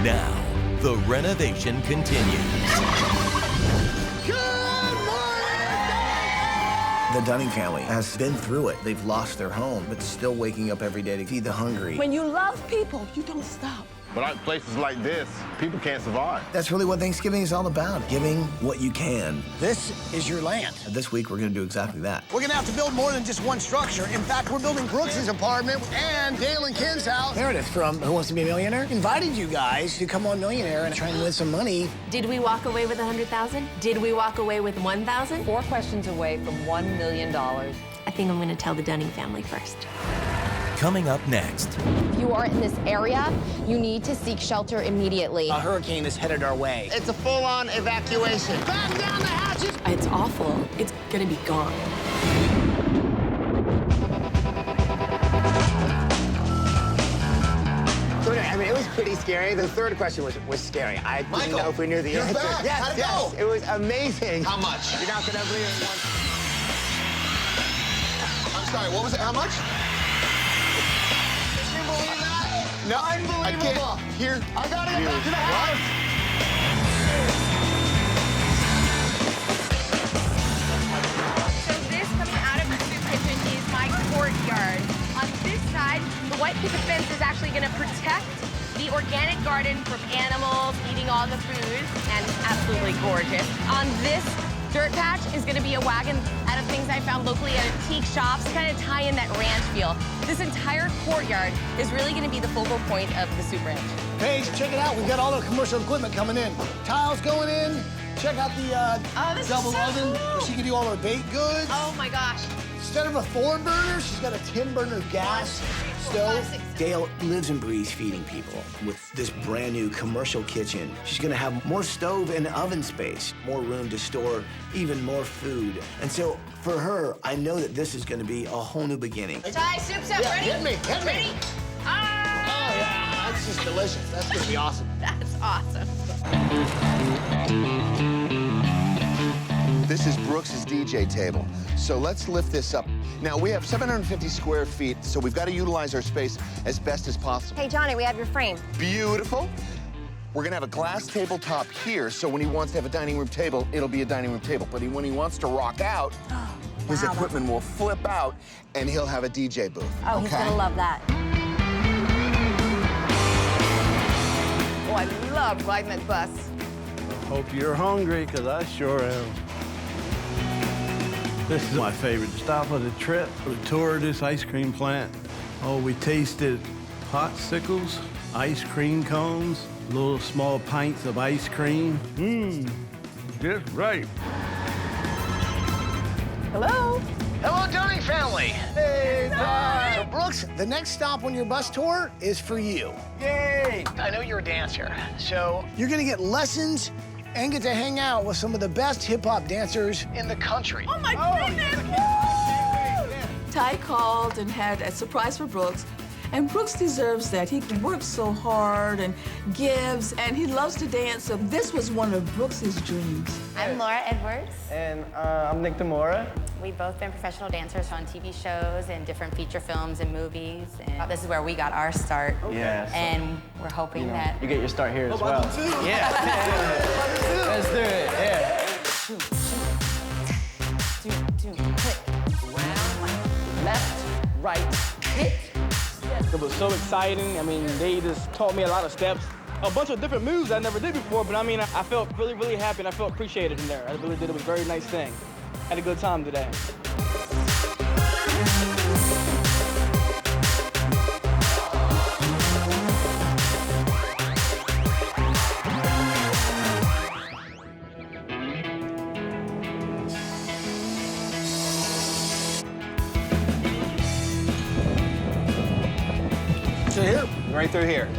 Now, the renovation continues. The Dunning family has been through it. They've lost their home, but still waking up every day to feed the hungry. When you love people, you don't stop. But at places like this, people can't survive. That's really what Thanksgiving is all about, giving what you can. This is your land. This week, we're gonna do exactly that. We're gonna have to build more than just one structure. In fact, we're building Brooks's apartment and Dale and Ken's house. Meredith from Who Wants to Be a Millionaire invited you guys to come on Millionaire and try and win some money. Did we walk away with 100,000? Did we walk away with 1,000? 4 questions away from $1 million. I think I'm gonna tell the Dunning family first. Coming up next. If you are in this area, you need to seek shelter immediately. A hurricane is headed our way. It's a full-on evacuation. Batten down the hatches! It's awful. It's gonna be gone. So anyway, I mean, it was pretty scary. The third question was scary. I didn't know if we knew the answer. Back. Yes, How'd it yes. go? It was amazing. How much? You're not gonna believe it. I'm sorry, what was it? How much? Can you believe that? No, Unbelievable. I can't. Here. I gotta get back to the house. So this coming out of the soup kitchen is my courtyard. On this side, the white picket fence is actually gonna protect the organic garden from animals eating all the food, and it's absolutely gorgeous. On this dirt patch is gonna be a wagon out of things I found locally at antique shops, kind of tie in that ranch feel. This entire courtyard is really gonna be the focal point of the soup ranch. Paige, check it out. We've got all the commercial equipment coming in. Tiles going in. Check out the this is double so oven cool. where she can do all her baked goods. Oh my gosh. Instead of a 4-burner, she's got a 10-burner gas stove. Dale lives and breathes feeding people. With this brand new commercial kitchen, she's gonna have more stove and oven space, more room to store even more food. And so for her, I know that this is gonna be a whole new beginning. Ty, soup's up. Yeah, Ready? hit me. Ready? Ah! Oh, yeah, that's just delicious. That's gonna be awesome. That's awesome. This is Brooks's DJ table. So let's lift this up. Now, we have 750 square feet, so we've got to utilize our space as best as possible. Hey, Johnny, we have your frame. Beautiful. We're gonna have a glass tabletop here, so when he wants to have a dining room table, it'll be a dining room table. But when he wants to rock out, his equipment will flip out, and he'll have a DJ booth. Oh, he's gonna love that. Oh, I love riding that bus. Hope you're hungry, because I sure am. This is my favorite stop of the trip, the tour of this ice cream plant. Oh, we tasted popsicles, ice cream cones, little small pints of ice cream. Just right. Hello? Hello, Dunning family. Hey, Ty. So, Brooks, the next stop on your bus tour is for you. Yay! I know you're a dancer, so you're gonna get lessons and get to hang out with some of the best hip-hop dancers in the country. Oh my goodness! Ty called and had a surprise for Brooks. And Brooks deserves that. He works so hard and gives, and he loves to dance, so this was one of Brooks's dreams. I'm Laura Edwards. And I'm Nick Demora. We've both been professional dancers on TV shows and different feature films and movies. And this is where we got our start. Yeah. And we're hoping that... You get your start here as well. Yeah. Let's do it, yeah. Click. Left, right, hit. It was so exciting. I mean, they just taught me a lot of steps. A bunch of different moves I never did before, but I mean, I felt really, really happy and I felt appreciated in there. I really did. It was a very nice thing. Had a good time today. So here, right through here.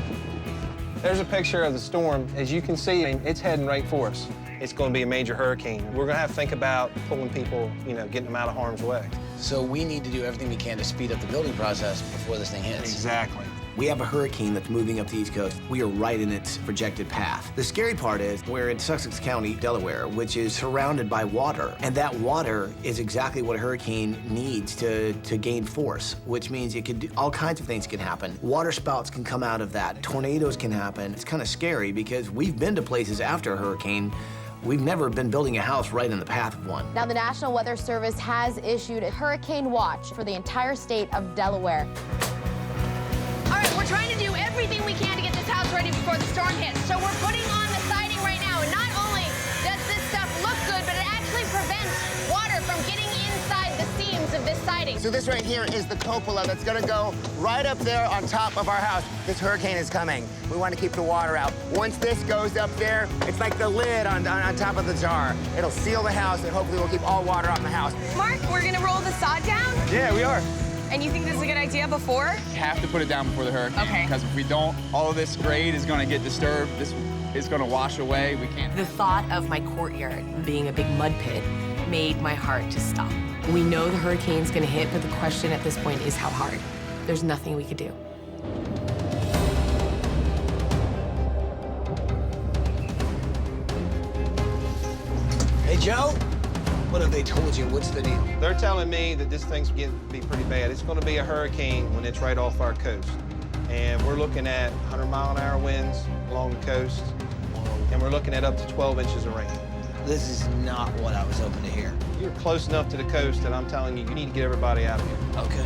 There's a picture of the storm. As you can see, it's heading right for us. It's going to be a major hurricane. We're going to have to think about pulling people, getting them out of harm's way. So we need to do everything we can to speed up the building process before this thing hits. Exactly. We have a hurricane that's moving up the East Coast. We are right in its projected path. The scary part is we're in Sussex County, Delaware, which is surrounded by water. And that water is exactly what a hurricane needs to gain force, which means it could do, all kinds of things can happen. Water spouts can come out of that. Tornadoes can happen. It's kind of scary because we've been to places after a hurricane. We've never been building a house right in the path of one. Now, the National Weather Service has issued a hurricane watch for the entire state of Delaware. All right, we're trying to do everything we can to get this house ready before the storm hits. So we're putting on the siding right now, and not only does this stuff look good, but it actually prevents water from getting inside the seams of this siding. So this right here is the cupola that's gonna go right up there on top of our house. This hurricane is coming. We want to keep the water out. Once this goes up there, it's like the lid on top of the jar. It'll seal the house, and hopefully we'll keep all water out in the house. Mark, we're gonna roll the sod down? Yeah, we are. And you think this is a good idea before? We have to put it down before the hurricane. Okay. Because if we don't, all of this grade is gonna get disturbed. This is gonna wash away. We can't. The thought of my courtyard being a big mud pit made my heart just stop. We know the hurricane's gonna hit, but the question at this point is how hard. There's nothing we could do. Hey, Joe, what have they told you? What's the deal? They're telling me that this thing's getting to be pretty bad. It's going to be a hurricane when it's right off our coast. And we're looking at 100-mile-an-hour winds along the coast. And we're looking at up to 12 inches of rain. This is not what I was hoping to hear. You're close enough to the coast that I'm telling you, you need to get everybody out of here. Okay.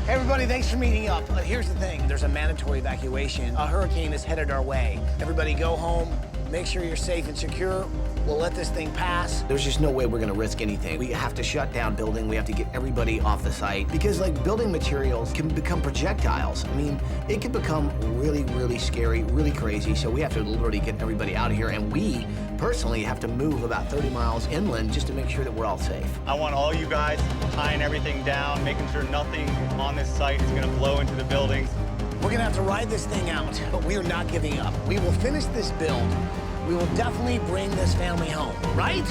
Hey, everybody, thanks for meeting up. Here's the thing, there's a mandatory evacuation. A hurricane is headed our way. Everybody go home, make sure you're safe and secure. We'll let this thing pass. There's just no way we're gonna risk anything. We have to shut down building. We have to get everybody off the site because like building materials can become projectiles. I mean, it can become really, really scary, really crazy. So we have to literally get everybody out of here. And we personally have to move about 30 miles inland just to make sure that we're all safe. I want all you guys tying everything down, making sure nothing on this site is gonna blow into the buildings. We're gonna have to ride this thing out, but we are not giving up. We will finish this build. We will definitely bring this family home, right?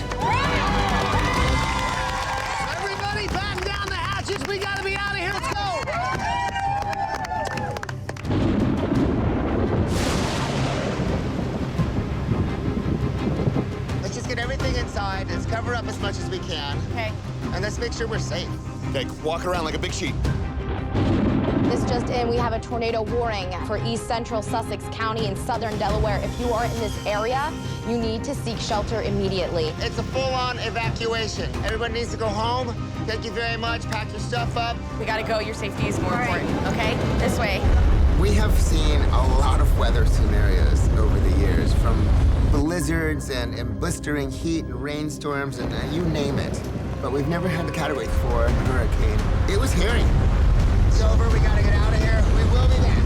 Everybody batten down the hatches. We gotta be out of here. Let's go. Let's just get everything inside. Let's cover up as much as we can. Okay. And let's make sure we're safe. Okay, walk around like a big sheep. This just in, we have a tornado warning for East Central Sussex County in southern Delaware. If you are in this area, you need to seek shelter immediately. It's a full-on evacuation. Everybody needs to go home. Thank you very much. Pack your stuff up. We gotta go. Your safety is more important, okay? This way. We have seen a lot of weather scenarios over the years, from blizzards and blistering heat and rainstorms and you name it. But we've never had a Category 4 hurricane. It was hairy. It's over. We gotta get out of here. We will be back.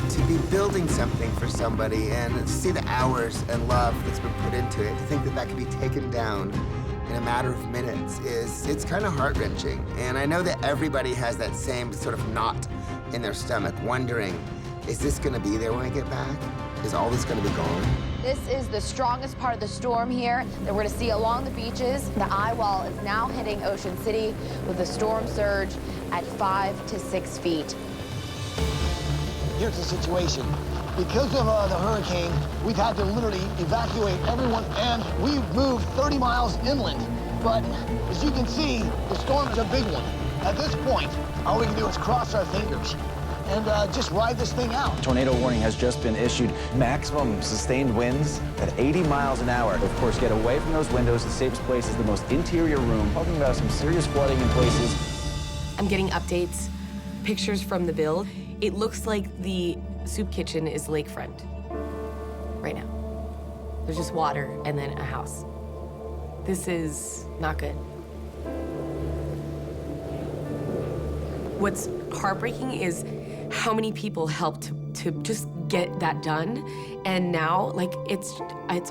To be building something for somebody and see the hours and love that's been put into it, to think that that could be taken down in a matter of minutes it's kind of heart-wrenching. And I know that everybody has that same sort of knot in their stomach, wondering, is this gonna be there when I get back? Is all this gonna be gone? This is the strongest part of the storm here that we're gonna see along the beaches. The eye wall is now hitting Ocean City with a storm surge at 5 to 6 feet. Here's the situation. Because of the hurricane, we've had to literally evacuate everyone, and we've moved 30 miles inland. But as you can see, the storm is a big one. At this point, all we can do is cross our fingers and just ride this thing out. Tornado warning has just been issued. Maximum sustained winds at 80 miles an hour. Of course, get away from those windows. The safest place is the most interior room. Talking about some serious flooding in places. I'm getting updates, pictures from the build. It looks like the soup kitchen is lakefront right now. There's just water and then a house. This is not good. What's heartbreaking is how many people helped to just get that done, and now, like, it's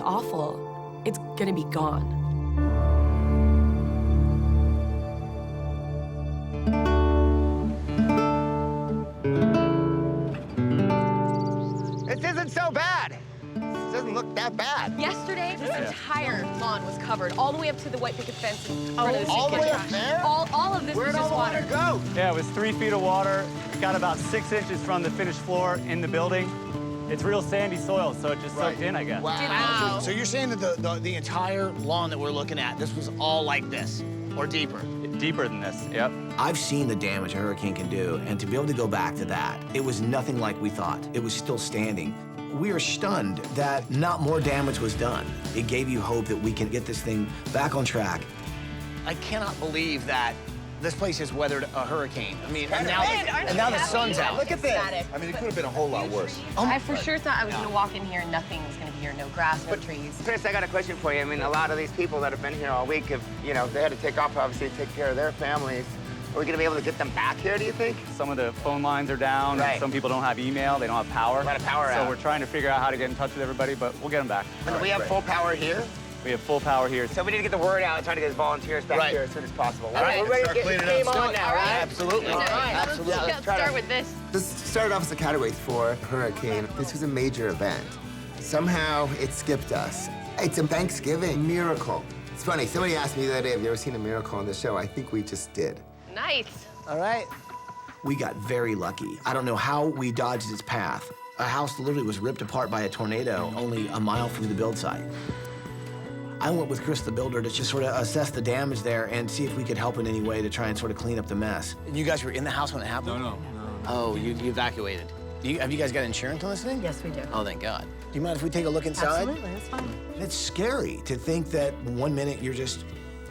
awful. It's gonna be gone. that bad. Yesterday, this entire lawn was covered, all the way up to the white picket fence in front of the all soup the way kitchen. up there? All of this was just water. Go? Yeah, it was 3 feet of water. It got about 6 inches from the finished floor in the building. It's real sandy soil, so it just soaked in, I guess. Wow. So you're saying that the entire lawn that we're looking at, this was all like this, or deeper? Deeper than this, yep. I've seen the damage a hurricane can do, and to be able to go back to that, it was nothing like we thought. It was still standing. We are stunned that not more damage was done. It gave you hope that we can get this thing back on track. I cannot believe that this place has weathered a hurricane. I mean, and now, aren't and now you the happy? sun's out. Look at this. I mean, it could have been a whole lot worse. I for sure thought I was gonna walk in here and nothing was gonna be here, no grass, no trees. Chris, I got a question for you. I mean, a lot of these people that have been here all week have, you know, they had to take off, obviously, to take care of their families. Are we gonna be able to get them back here, do you think? Some of the phone lines are down. Right. Some people don't have email. They don't have power. A lot of power So out. we're trying to figure out how to get in touch with everybody, but we'll get them back. And we have full power here? We have full power here. So we need to get the word out and try to get volunteers back here as soon as possible. All right, we're ready to get this game on now, right? Absolutely. All right, absolutely. Let's start with this. This started off as a Category 4 hurricane. This was a major event. Somehow it skipped us. It's a Thanksgiving miracle. It's funny, somebody asked me the other day, have you ever seen a miracle on the show? I think we just did. Nice. All right. We got very lucky. I don't know how we dodged its path. A house literally was ripped apart by a tornado only a mile from the build site. I went with Chris the builder to just sort of assess the damage there and see if we could help in any way to try and sort of clean up the mess. And you guys were in the house when it happened? No. Oh, you evacuated. Have you guys got insurance on this thing? Yes, we do. Oh, thank God. Do you mind if we take a look inside? Absolutely, that's fine. It's scary to think that one minute you're just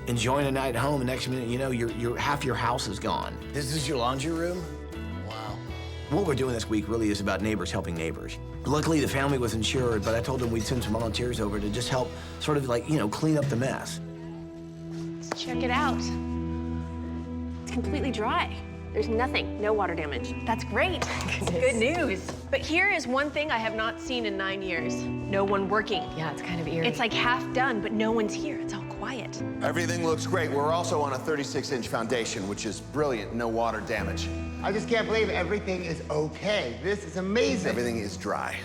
enjoying a night at home, the next minute, you know, half your house is gone. This is your laundry room? Wow. What we're doing this week really is about neighbors helping neighbors. Luckily, the family was insured, but I told them we'd send some volunteers over to just help sort of like, you know, clean up the mess. Check it out. It's completely dry. There's nothing, no water damage. That's great. Good news. But here is one thing I have not seen in 9 years. No one working. Yeah, it's kind of eerie. It's like half done, but no one's here. It's all quiet. Everything looks great. We're also on a 36-inch foundation, which is brilliant. No water damage. I just can't believe everything is okay. This is amazing. Everything is dry.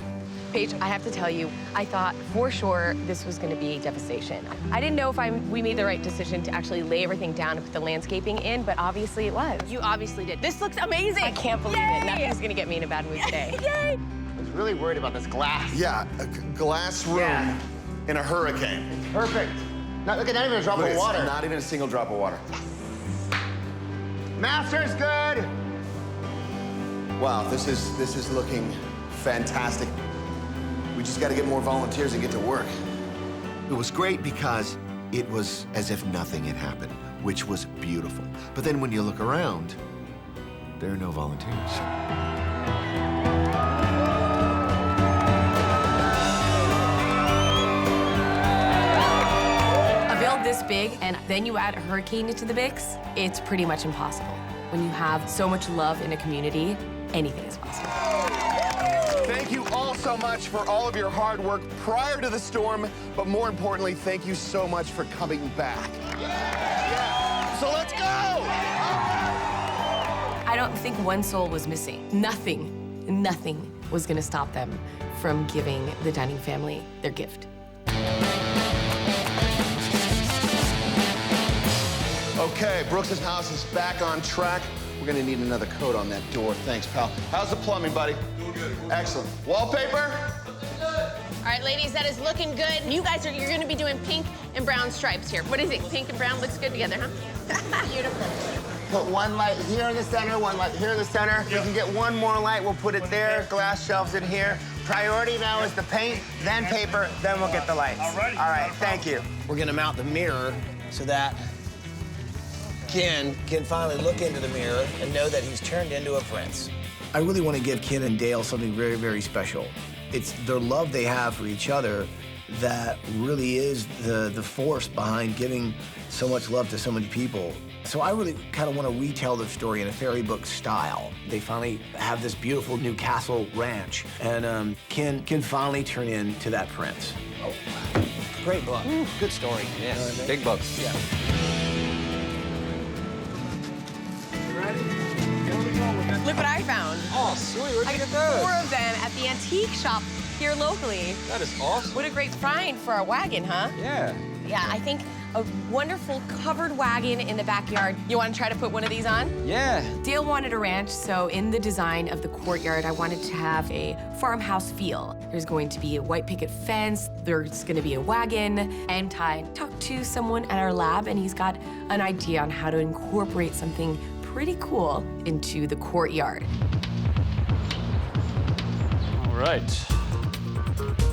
Paige, I have to tell you, I thought for sure this was going to be devastation. I didn't know if we made the right decision to actually lay everything down and put the landscaping in, but obviously it was. You obviously did. This looks amazing. I can't believe it. Nothing's going to get me in a bad mood today. Yay! I was really worried about this glass. Yeah, a glass room in a hurricane. Perfect. Not even a drop Look, of it's water. not even a single drop of water. Master's good. Wow, this is looking fantastic. We just got to get more volunteers and get to work. It was great because it was as if nothing had happened, which was beautiful. But then when you look around, there are no volunteers. A build this big, and then you add a hurricane into the mix, it's pretty much impossible. When you have so much love in a community, anything is possible. Thank you all so much for all of your hard work prior to the storm, but more importantly, thank you so much for coming back. Yeah. So let's go! I don't think one soul was missing. Nothing was gonna stop them from giving the dining family their gift. Okay, Brooks's house is back on track. We're gonna need another coat on that door. Thanks, pal. How's the plumbing, buddy? Doing good. Excellent. Wallpaper? All right, ladies, that is looking good. You guys you're gonna be doing pink and brown stripes here. What do you think? Pink and brown looks good together, huh? Beautiful. Put one light here in the center, one light here in the center. If we can get one more light, we'll put it there. Glass shelves in here. Priority now is the paint, then paper, then we'll get the lights. All right, thank you. We're gonna mount the mirror so that Ken can finally look into the mirror and know that he's turned into a prince. I really want to give Ken and Dale something very, very special. It's their love they have for each other that really is the force behind giving so much love to so many people. So I really kind of want to retell the story in a fairy book style. They finally have this beautiful new castle ranch, and Ken can finally turn into that prince. Oh, great book. Good story. Yeah. Big books. Yeah. Look what I found. Oh, sweet. Where'd I you got get those? 4 of them at the antique shop here locally. That is awesome. What a great find for a wagon, huh? Yeah. Yeah, I think a wonderful covered wagon in the backyard. You want to try to put one of these on? Yeah. Dale wanted a ranch, so in the design of the courtyard, I wanted to have a farmhouse feel. There's going to be a white picket fence, there's going to be a wagon, and Ty talked to someone at our lab, and he's got an idea on how to incorporate something pretty cool into the courtyard. All right.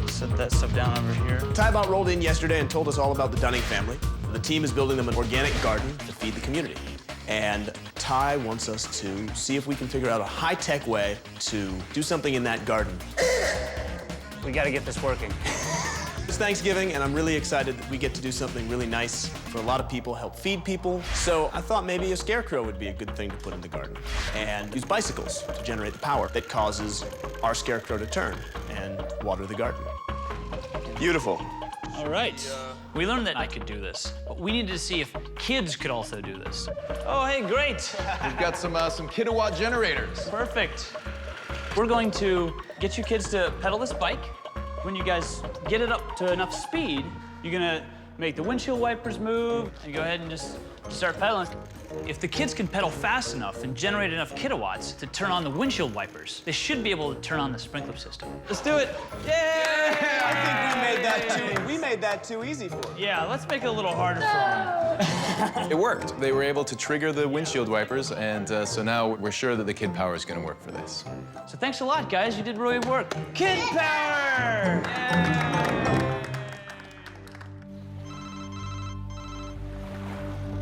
Set that stuff down over here. Ty rolled in yesterday and told us all about the Dunning family. The team is building them an organic garden to feed the community. And Ty wants us to see if we can figure out a high-tech way to do something in that garden. We got to get this working. It's Thanksgiving, and I'm really excited that we get to do something really nice for a lot of people, help feed people. So I thought maybe a scarecrow would be a good thing to put in the garden. And use bicycles to generate the power that causes our scarecrow to turn and water the garden. Beautiful. All right. We learned that I could do this, but we needed to see if kids could also do this. Oh, hey, great. We've got some kilowatt generators. Perfect. We're going to get you kids to pedal this bike. When you guys get it up to enough speed, you're gonna make the windshield wipers move and go ahead and just start pedaling. If the kids can pedal fast enough and generate enough kilowatts to turn on the windshield wipers, they should be able to turn on the sprinkler system. Let's do it. Yay! I think we made that too easy for them. Yeah, let's make it a little harder for them. It worked. They were able to trigger the windshield wipers, and so now we're sure that the kid power is going to work for this. So thanks a lot, guys. You did really work. Kid power! Yay!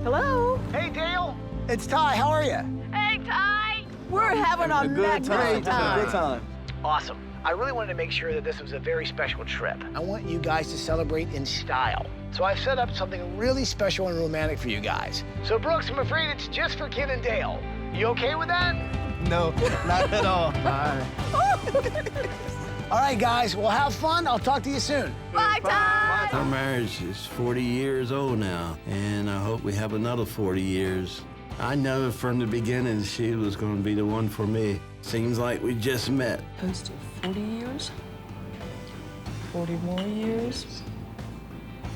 Hello? Hey, Dale. It's Ty. How are you? Hey, Ty! We're having a magnificent time. Awesome. I really wanted to make sure that this was a very special trip. I want you guys to celebrate in style. So I've set up something really special and romantic for you guys. So, Brooks, I'm afraid it's just for Kid and Dale. You okay with that? No, not at all. All right, guys. Well, have fun. I'll talk to you soon. Bye, Ty! Our marriage is 40 years old now, and I hope we have another 40 years. I know from the beginning she was going to be the one for me. Seems like we just met. Close to 40 years. 40 more years.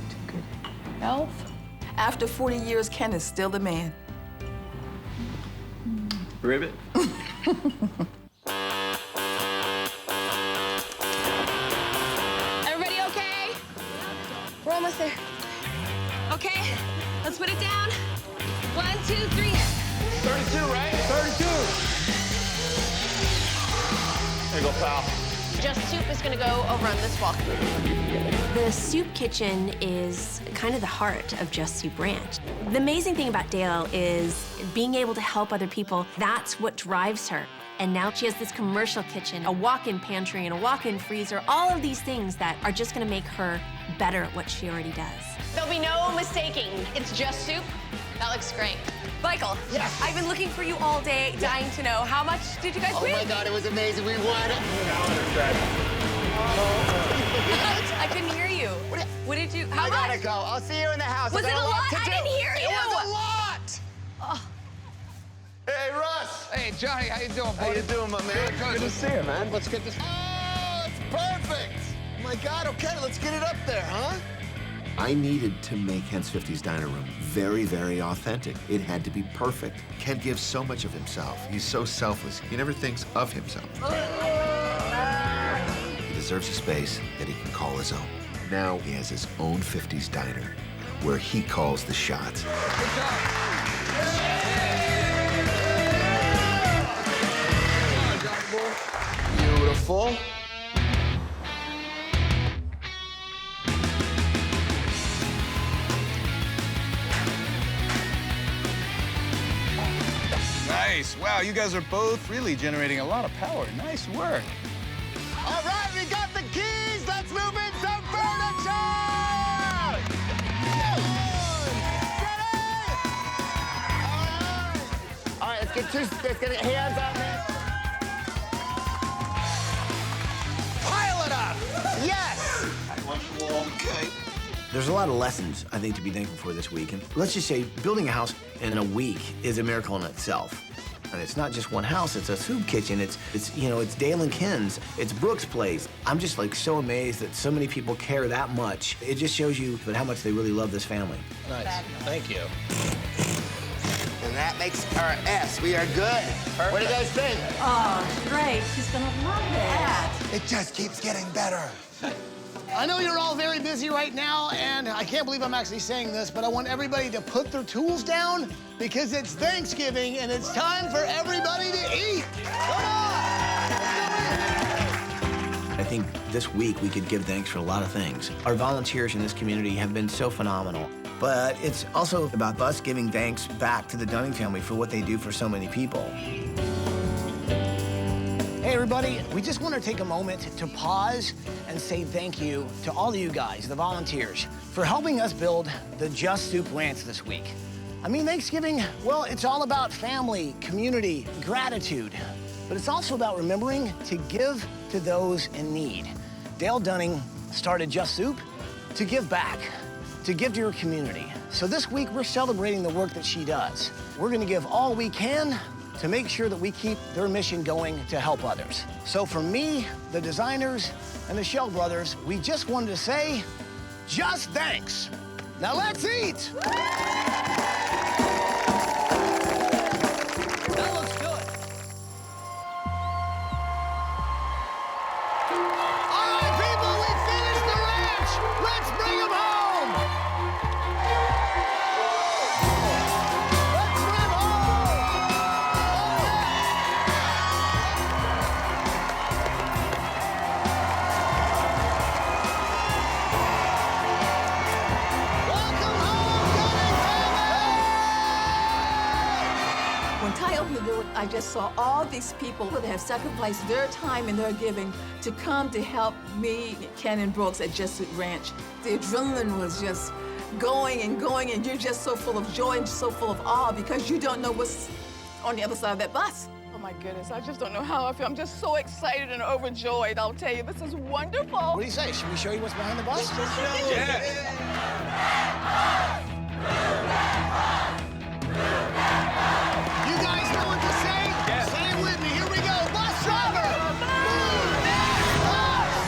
To good health. After 40 years, Ken is still the man. Ribbit. Everybody okay? We're almost there. Okay, let's put it down. 1, 2, 3. 32, right? 32. There you go, pal. Just Soup is gonna go over on this wall. The soup kitchen is kind of the heart of Just Soup Ranch. The amazing thing about Dale is being able to help other people. That's what drives her. And now she has this commercial kitchen, a walk-in pantry, and a walk-in freezer, all of these things that are just gonna make her better at what she already does. There'll be no mistaking. It's Just Soup. That looks great. Michael, yes. I've been looking for you all day, dying to know. How much did you guys win? Oh my God, it was amazing. We won. I couldn't hear you. What did you, how much? I gotta go. I'll see you in the house. Was it a lot? I didn't hear you. It was a lot. Oh. Hey, Russ. Hey, Johnny, how you doing, buddy? How you doing, my man? Good to see you, man. Let's get this. Oh, it's perfect. Oh my God, okay, let's get it up there, huh? I needed to make Ken's 50s Diner Room very, very authentic. It had to be perfect. Ken gives so much of himself. He's so selfless. He never thinks of himself. He deserves a space that he can call his own. Now he has his own 50s diner where he calls the shots. Beautiful. Nice. Wow, you guys are both really generating a lot of power. Nice work. All right, we got the keys. Let's move in some furniture. All right, let's get hands on this. Pile it up. Yes. Okay. There's a lot of lessons, I think, to be thankful for this week. And let's just say building a house in a week is a miracle in itself. And it's not just one house, it's a soup kitchen. It's Dale and Ken's, it's Brooke's place. I'm just like so amazed that so many people care that much. It just shows you how much they really love this family. Nice, thank you. And that makes our S. We are good. Perfect. What do you guys think? Oh, great. She's gonna love it. It just keeps getting better. I know you're all very busy right now, and I can't believe I'm actually saying this, but I want everybody to put their tools down because it's Thanksgiving and it's time for everybody to eat. Come on! I think this week we could give thanks for a lot of things. Our volunteers in this community have been so phenomenal, but it's also about us giving thanks back to the Dunning family for what they do for so many people. Hey, everybody, we just want to take a moment to pause and say thank you to all of you guys, the volunteers, for helping us build the Just Soup Ranch this week. I mean, Thanksgiving, well, it's all about family, community, gratitude, but it's also about remembering to give to those in need. Dale Dunning started Just Soup to give back, to give to your community. So this week, we're celebrating the work that she does. We're going to give all we can to make sure that we keep their mission going to help others. So for me, the designers, and the Shell brothers, we just wanted to say, just thanks. Now let's eat! That looks good. All right, people, we finished the ranch. Let's bring them home. I just saw all these people that have sacrificed their time and their giving to come to help me, Ken and Brooks at Just Soup Ranch. The adrenaline was just going, and you're just so full of joy and so full of awe because you don't know what's on the other side of that bus. Oh my goodness, I just don't know how I feel. I'm just so excited and overjoyed. I'll tell you, this is wonderful. What do you say? Should we show you what's behind the bus? You guys know what to say? Say it with me. Here we go. Bus driver! Move that bus!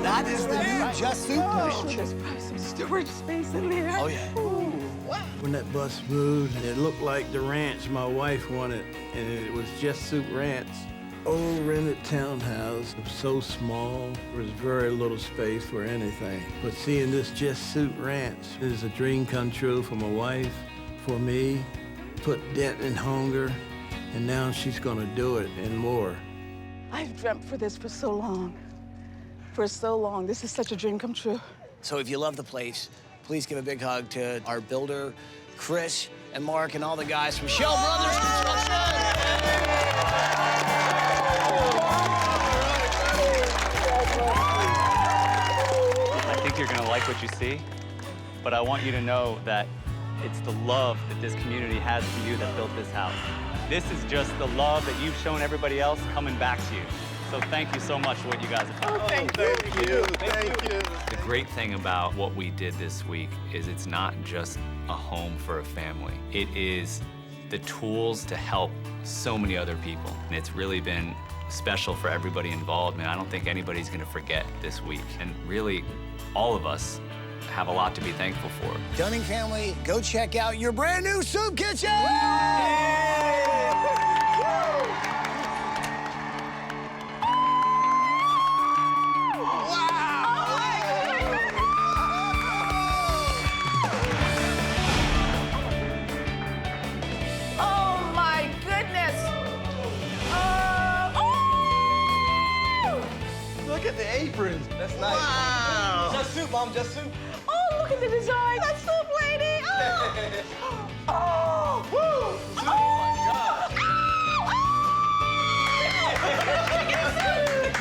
That is the new Just Soup Ranch. There's probably some storage space in there. Oh, yeah. Ooh, wow. When that bus moved, it looked like the ranch my wife wanted, and it was Just Soup Ranch. Old rented townhouse, so small, there was very little space for anything. But seeing this Just Soup Ranch is a dream come true for my wife, for me, put dent in hunger, and now she's gonna do it and more. I've dreamt for this for so long. For so long. This is such a dream come true. So if you love the place, please give a big hug to our builder, Chris and Mark, and all the guys from Shell Brothers Construction. I think you're gonna like what you see, but I want you to know that it's the love that this community has for you that built this house. This is just the love that you've shown everybody else coming back to you. So thank you so much for what you guys have done. Oh, thank you. Thank you. The great thing about what we did this week is it's not just a home for a family. It is the tools to help so many other people. And it's really been special for everybody involved. And I don't think anybody's gonna forget this week. And really, all of us have a lot to be thankful for. Dunning family, go check out your brand new soup kitchen! Oh my goodness. Look at the aprons. That's nice. Wow. Just soup, Mom, just soup. Oh, look at the design. That's so lady. Oh. Oh. Woo. Oh my God. Chicken soup.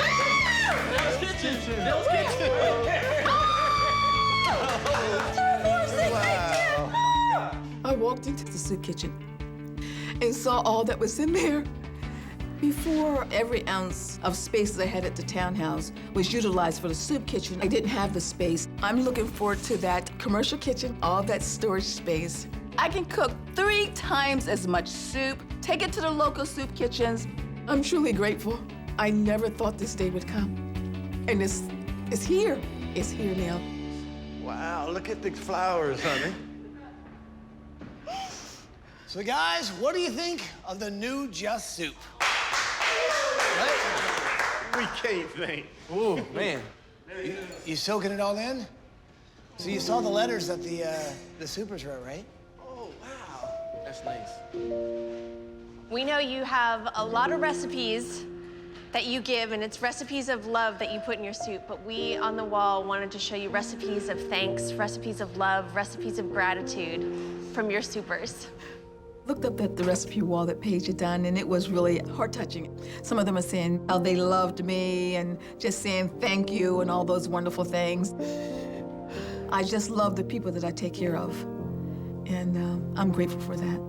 Bill's kitchen. Bill's kitchen. walked into the soup kitchen and saw all that was in there. Before, every ounce of space that I had at the townhouse was utilized for the soup kitchen. I didn't have the space. I'm looking forward to that commercial kitchen, all that storage space. I can cook 3 times as much soup, take it to the local soup kitchens. I'm truly grateful. I never thought this day would come. And it's here. It's here now. Wow, look at the flowers, honey. So guys, what do you think of the new Just Soup? Right? We can't think. Oh, man. You soaking it all in? So you saw the letters that the supers wrote, right? Oh, wow. That's nice. We know you have a lot of recipes that you give, and it's recipes of love that you put in your soup, but we on the wall wanted to show you recipes of thanks, recipes of love, recipes of gratitude from your supers. Looked up at the recipe wall that Paige had done, and it was really heart-touching. Some of them are saying how they loved me and just saying thank you and all those wonderful things. I just love the people that I take care of, and I'm grateful for that.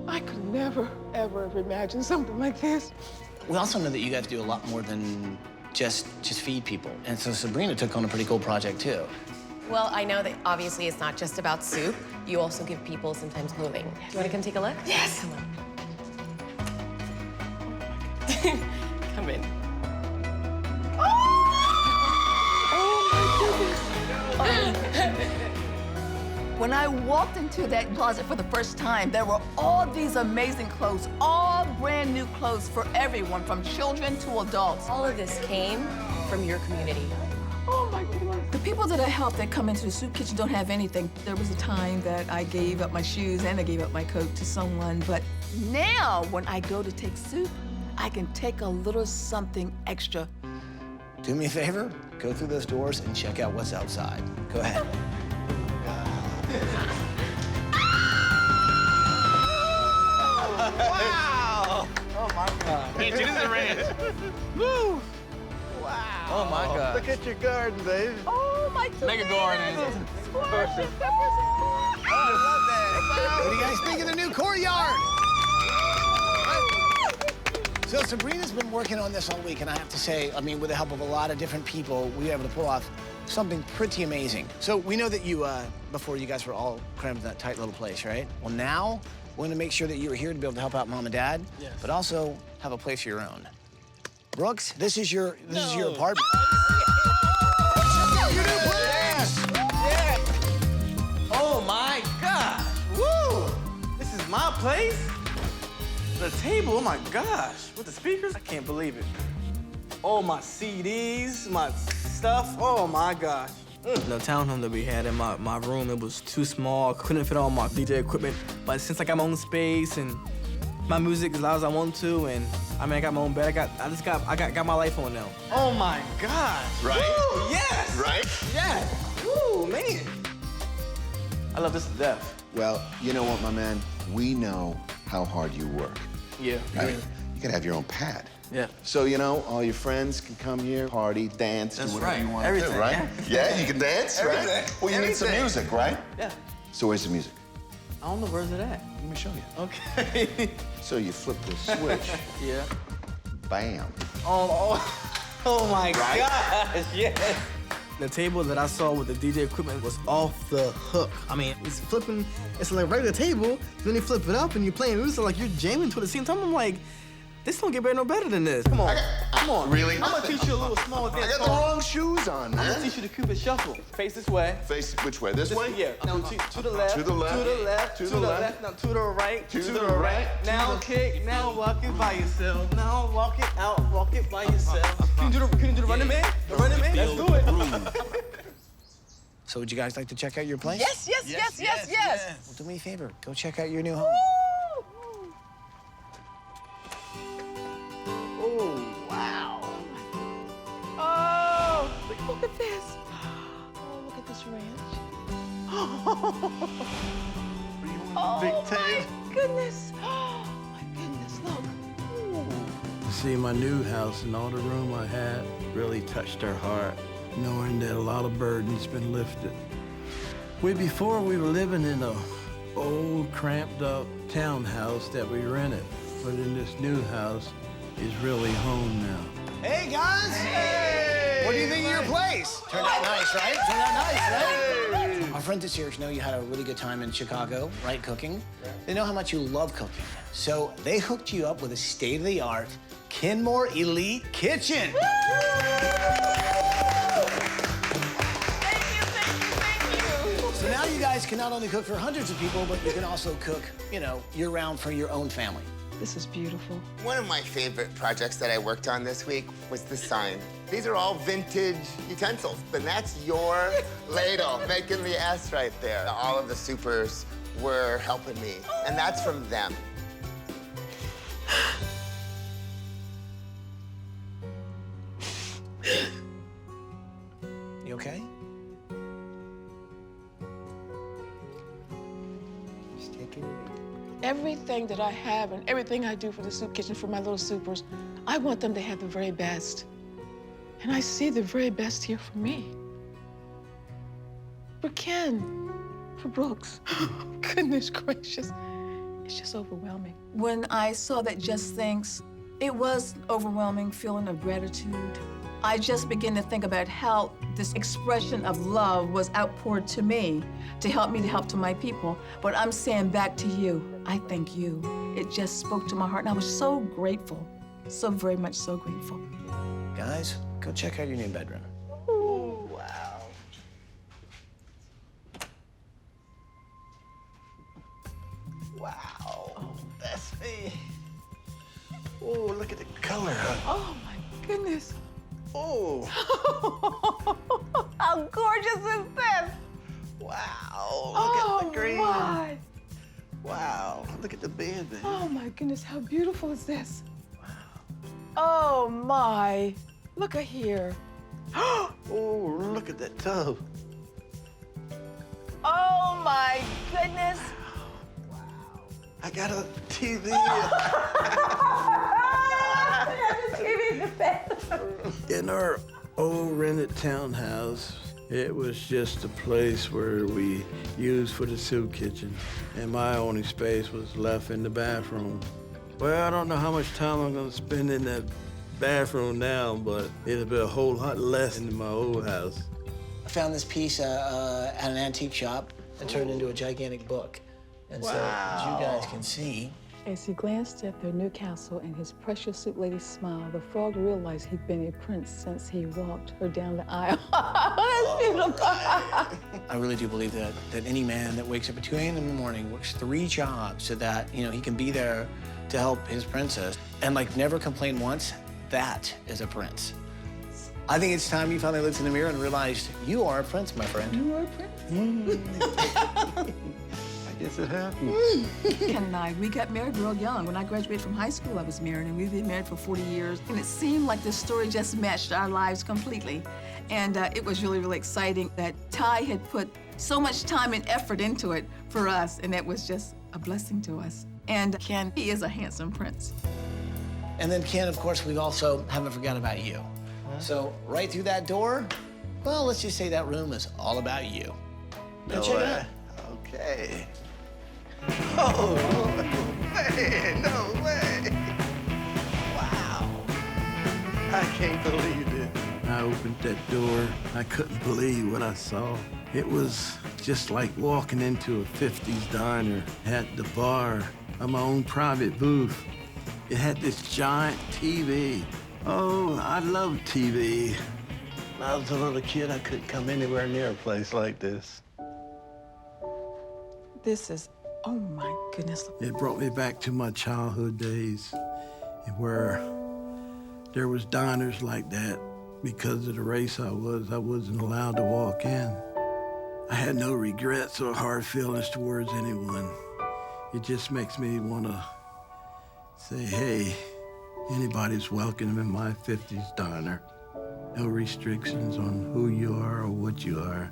I could never, ever have imagined something like this. We also know that you guys do a lot more than just feed people. And so Sabrina took on a pretty cool project, too. Well, I know that obviously it's not just about soup. You also give people sometimes clothing. Do you want to come take a look? Yes. Come on. Come in. When I walked into that closet for the first time, there were all these amazing clothes, all brand new clothes for everyone, from children to adults. All of this came from your community. Oh my goodness. The people that I help that come into the soup kitchen don't have anything. There was a time that I gave up my shoes and I gave up my coat to someone, but now when I go to take soup, I can take a little something extra. Do me a favor, go through those doors and check out what's outside. Go ahead. Wow! Oh, my God. Hey, it is a ranch. Woo! Wow. Oh, my God. Look at your garden, baby. Oh, my Mega garden. Squash and peppers and corn. I love that. What do you guys think of the new courtyard? So Sabrina's been working on this all week, and I have to say, I mean, with the help of a lot of different people, we were able to pull off something pretty amazing. So we know that you, before you guys were all crammed in that tight little place, right? Well, now we're gonna make sure that you're here to be able to help out Mom and Dad, but also have a place of your own. Brooks, this is your apartment. Your new place! Oh, my gosh. Woo! This is my place? The table, oh, my gosh. With the speakers? I can't believe it. Oh, my CDs, my stuff, oh, my gosh. The townhome that we had in my room, it was too small. Couldn't fit all my DJ equipment. But since I got my own space and my music as loud as I want to, and I mean, I got my own bed. I got my life on now. Oh my gosh. Right? Woo, yes. Right? Yes. Woo, man. I love this to death. Well, you know what, my man? We know how hard you work. Yeah. Right? You can have your own pad. Yeah. So, you know, all your friends can come here, party, dance, That's do whatever right. you want Everything, to do, right? Yeah, you can dance, right? Everything. Well, you need some Everything. music, right? Yeah. So where's the music? I don't know where's it at. Let me show you. Okay. So you flip the switch. Yeah. Bam. Oh my gosh, yes. The table that I saw with the DJ equipment was off the hook. I mean, it's flipping, it's like a regular table, then you flip it up and you're playing music like you're jamming to the same time. I'm like, this don't get no better than this. Come on, come on. Really? I'm gonna teach you a little small dance. I got the wrong shoes on, man. I'm gonna teach you the Cupid shuffle. Face this way. Face which way? This way? Yeah. Now to the left. To the left. To the left. To the left. Now to the right. To the right. Now kick. Now walk it by yourself. Now walk it out. Walk it by yourself. Can you do the running man? The running man? Let's do it. So would you guys like to check out your place? Yes. Well, do me a favor. Go check out your new home. Oh, wow. Oh, look at this. Oh, look at this ranch. Oh, my goodness. Oh, my goodness, look. Ooh. See, my new house and all the room I had really touched her heart, knowing that a lot of burden's been lifted. Before we were living in a old, cramped up townhouse that we rented. But in this new house is really home now. Hey, guys! Hey! What do you think of your place? Turned out nice, right? Turned out nice, right? Our friends at Sears know you had a really good time in Chicago, right, cooking? They know how much you love cooking. So they hooked you up with a state-of-the-art Kenmore Elite Kitchen. So now you guys can not only cook for hundreds of people, but you can also cook, you know, year-round for your own family. This is beautiful. One of my favorite projects that I worked on this week was the sign. These are all vintage utensils, and that's your ladle making the S right there. All of the supers were helping me, and that's from them. You okay? Just taking it. Everything that I have and everything I do for the soup kitchen for my little supers, I want them to have the very best. And I see the very best here for me. For Ken, for Brooks. Goodness gracious. It's just overwhelming. When I saw that Just Thinks, it was an overwhelming feeling of gratitude. I just began to think about how this expression of love was outpoured to me to help to my people. But I'm saying back to you, I thank you. It just spoke to my heart, and I was so grateful, so very much so grateful. Guys, go check out your new bedroom. Ooh, wow. Wow, that's me. Oh, look at the color. Oh my goodness. Oh. How gorgeous is this? Wow, look at the green. My. Wow, look at the bed, man. Oh my goodness, how beautiful is this? Wow. Oh my, look at here. Oh, look at that tub. Oh my goodness. I got a TV. In our old rented townhouse, it was just a place where we used for the soup kitchen, and my only space was left in the bathroom. Well, I don't know how much time I'm gonna spend in that bathroom now, but it'll be a whole lot less than my old house. I found this piece at an antique shop and turned into a gigantic book. And so, as you guys can see, As he glanced at their new castle and his precious soup lady smile, the frog realized he'd been a prince since he walked her down the aisle. That's beautiful. I really do believe that any man that wakes up at 2 a.m. in the morning works 3 jobs so that, you know, he can be there to help his princess and, like, never complain once. That is a prince. I think it's time you finally looked in the mirror and realized you are a prince, my friend. You are a prince. I guess it happened. Ken and I, we got married real young. When I graduated from high school, I was married, and we've been married for 40 years. And it seemed like this story just matched our lives completely. And it was really, really exciting that Ty had put so much time and effort into it for us, and it was just a blessing to us. And Ken, he is a handsome prince. And then, Ken, of course, we also haven't forgot about you. So right through that door, well, let's just say that room is all about you. No check it way. out. Okay. Oh, man, no way. Wow. I can't believe it. I opened that door. I couldn't believe what I saw. It was just like walking into a 50s diner. Had the bar, my own private booth. It had this giant TV. Oh, I love TV. When I was a little kid, I couldn't come anywhere near a place like this. This is, oh my goodness. It brought me back to my childhood days where there was diners like that. Because of the race I wasn't allowed to walk in. I had no regrets or hard feelings towards anyone. It just makes me want to say, hey, anybody's welcome in my 50s diner. No restrictions on who you are or what you are.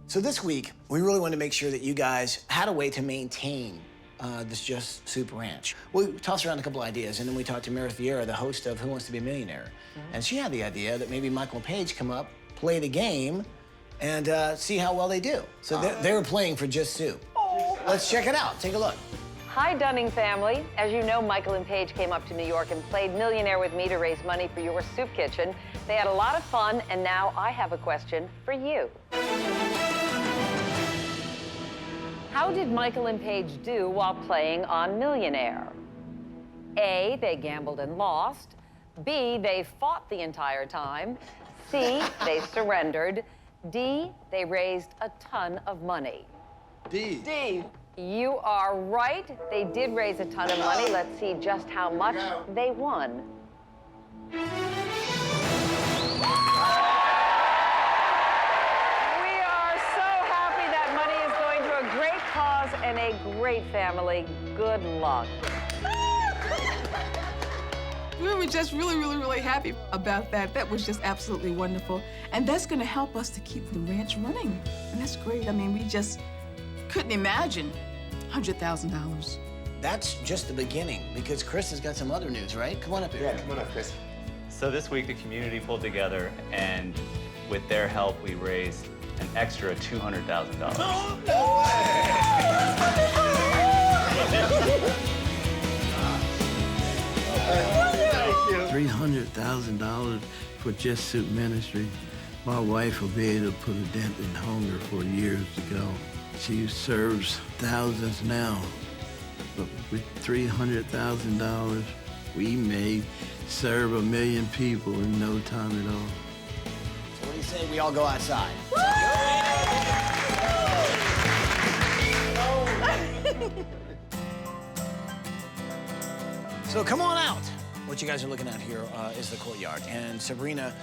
So this week, we really wanted to make sure that you guys had a way to maintain this Just Soup Ranch. We tossed around a couple ideas, and then we talked to Meredith Vieira, the host of Who Wants to Be a Millionaire. And she had the idea that maybe Michael and Paige come up, play the game, and see how well they do. So they were playing for Just Soup. Oh, Let's check it out. Take a look. Hi, Dunning family. As you know, Michael and Paige came up to New York and played Millionaire with me to raise money for your soup kitchen. They had a lot of fun, and now I have a question for you. How did Michael and Paige do while playing on Millionaire? A, they gambled and lost. B, they fought the entire time. C, they surrendered. D, they raised a ton of money. D. D. You are right. They did raise a ton of money. Let's see just how much they won. We are so happy that money is going to a great cause and a great family. Good luck. We were just really happy about that. That was just absolutely wonderful. And that's going to help us to keep the ranch running. And that's great. I mean, we just couldn't imagine $100,000. That's just the beginning, because Chris has got some other news, right? Come on up here. Yeah, come on up, Chris. So this week, the community pulled together, and with their help, we raised an extra $200,000. Oh, no $300,000 for Just Soup Ministry. My wife will be able to put a dent in hunger for years to go. She serves thousands now, but with $300,000, we may serve 1 million people in no time at all. So what do you say we all go outside? So come on out. What you guys are looking at here is the courtyard, and Sabrina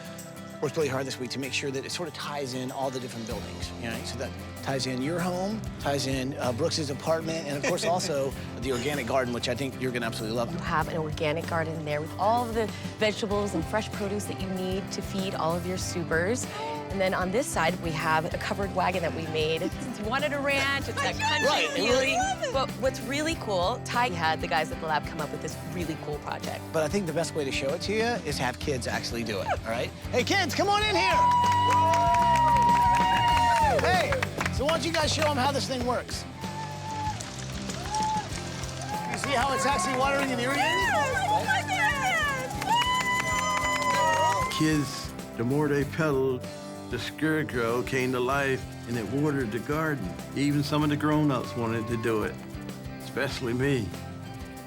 worked really hard this week to make sure that it sort of ties in all the different buildings, you know? So that ties in your home, ties in Brooks's apartment, and of course also the organic garden, which I think you're gonna absolutely love. You have an organic garden there with all of the vegetables and fresh produce that you need to feed all of your supers. And then on this side, we have a covered wagon that we made. Since you wanted a ranch, it's that country feeling. But what's really cool, Ty had the guys at the lab come up with this really cool project. But I think the best way to show it to you is have kids actually do it, all right? Hey, kids, come on in here. Hey, so why don't you guys show them how this thing works? You see how it's actually watering and irrigating? Kids, the more they pedaled, the scarecrow came to life and it watered the garden. Even some of the grown-ups wanted to do it, especially me.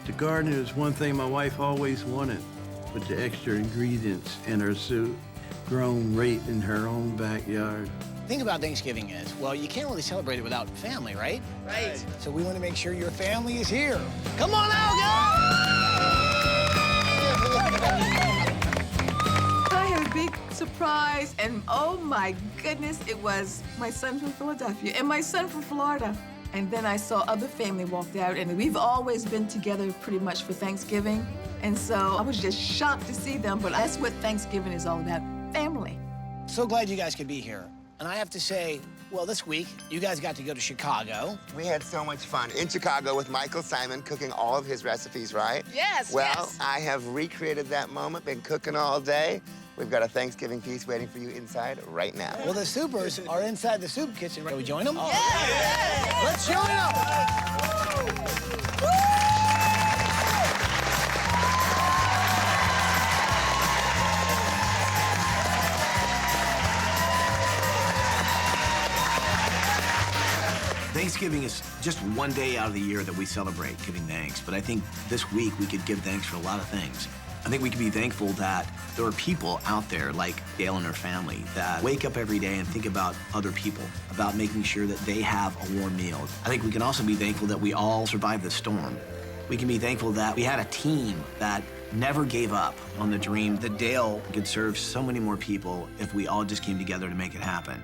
The garden is one thing my wife always wanted, with the extra ingredients in her soup, grown right in her own backyard. The thing about Thanksgiving is, well, you can't really celebrate it without family, right? Right. So we want to make sure your family is here. Come on out, guys! I had a big surprise, and oh my goodness, it was my son from Philadelphia and my son from Florida. And then I saw other family walked out, and we've always been together pretty much for Thanksgiving. And so I was just shocked to see them, but that's what Thanksgiving is all about, family. So glad you guys could be here. And I have to say, well, this week, you guys got to go to Chicago. We had so much fun in Chicago with Michael Simon cooking all of his recipes, right? Yes, well, yes. I have recreated that moment, been cooking all day. We've got a Thanksgiving feast waiting for you inside right now. Well, the supers are inside the soup kitchen. Can we join them? Yeah! Let's join them! Thanksgiving is just one day out of the year that we celebrate giving thanks, but I think this week we could give thanks for a lot of things. I think we can be thankful that there are people out there like Dale and her family that wake up every day and think about other people, about making sure that they have a warm meal. I think we can also be thankful that we all survived the storm. We can be thankful that we had a team that never gave up on the dream that Dale could serve so many more people if we all just came together to make it happen.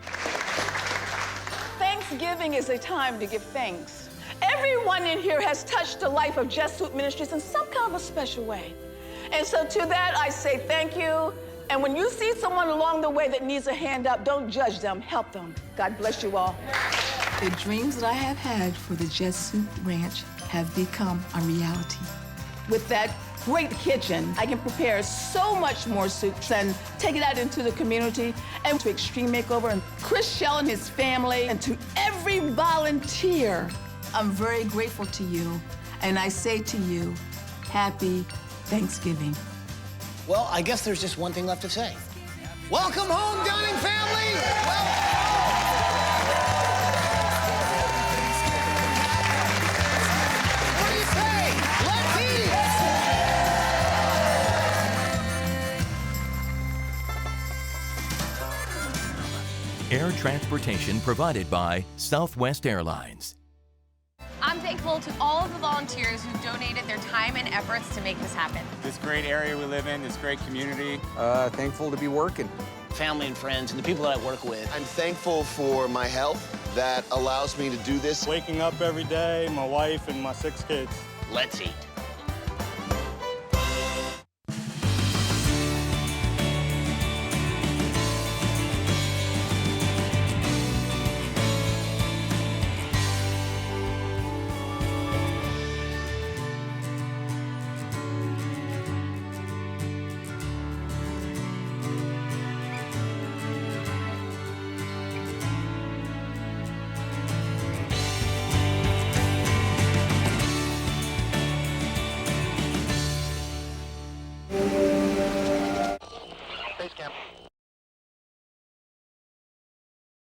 Thanksgiving is a time to give thanks. Everyone in here has touched the life of Just Soup Ministries in some kind of a special way. And so to that, I say thank you. And when you see someone along the way that needs a hand up, don't judge them, help them. God bless you all. The dreams that I have had for the Just Soup Ranch have become a reality. With that great kitchen, I can prepare so much more soups and take it out into the community. And to Extreme Makeover and Chris Shell and his family, and to every volunteer I'm very grateful to you, and I say to you, Happy Thanksgiving. Well, I guess there's just one thing left to say. Welcome home, dining family! What do you say? Let's eat! Air transportation provided by Southwest Airlines. I'm thankful to all of the volunteers who donated their time and efforts to make this happen. This great area we live in, this great community. Thankful to be working. Family and friends and the people that I work with. I'm thankful for my health that allows me to do this. Waking up every day, my wife and my 6 kids. Let's eat.